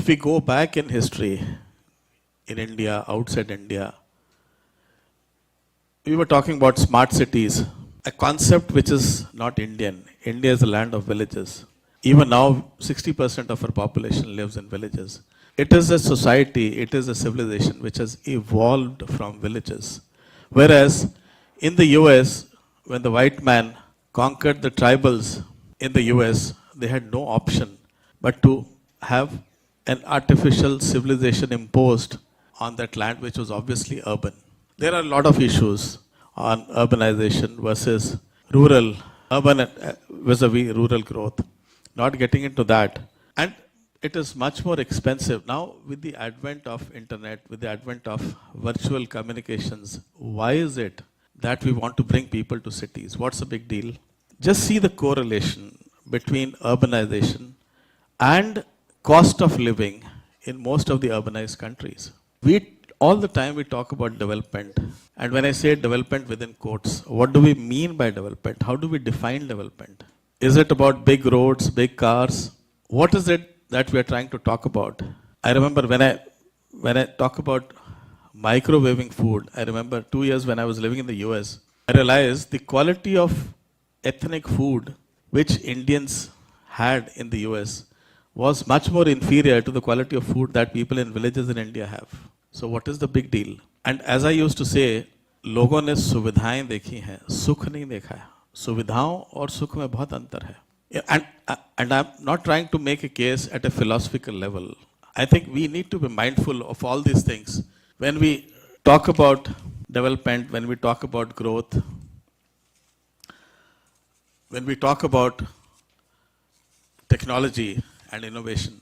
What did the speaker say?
If we go back in history, in India, outside India, we were talking about smart cities, a concept which is not Indian. India is a land of villages. Even now, 60% of our population lives in villages. It is a society, it is a civilization which has evolved from villages. Whereas in the US, when the white man conquered the tribals in the US, they had no option but to have an artificial civilization imposed on that land, which was obviously urban. There are a lot of issues on urbanization versus rural, urban vis-a-vis rural growth. Not getting into that. And it is much more expensive. Now, with the advent of internet, with the advent of virtual communications, why is it that we want to bring people to cities? What's the big deal? Just see the correlation between urbanization and cost of living in most of the urbanized countries. All the time we talk about development. And when I say development within quotes, what do we mean by development? How do we define development? Is it about big roads, big cars? What is it that we are trying to talk about? I remember when I talk about microwaving food, I remember 2 years when I was living in the US, I realized the quality of ethnic food which Indians had in the US was much more inferior to the quality of food that people in villages in India have. So what is the big deal? And as I used to say, लोगों ने सुविधाएं देखी हैं, सुख नहीं देखा है. सुविधाओं और सुख में बहुत अंतर है. And I'm not trying to make a case at a philosophical level. I think we need to be mindful of all these things. When we talk about development, when we talk about growth, when we talk about technology and innovation,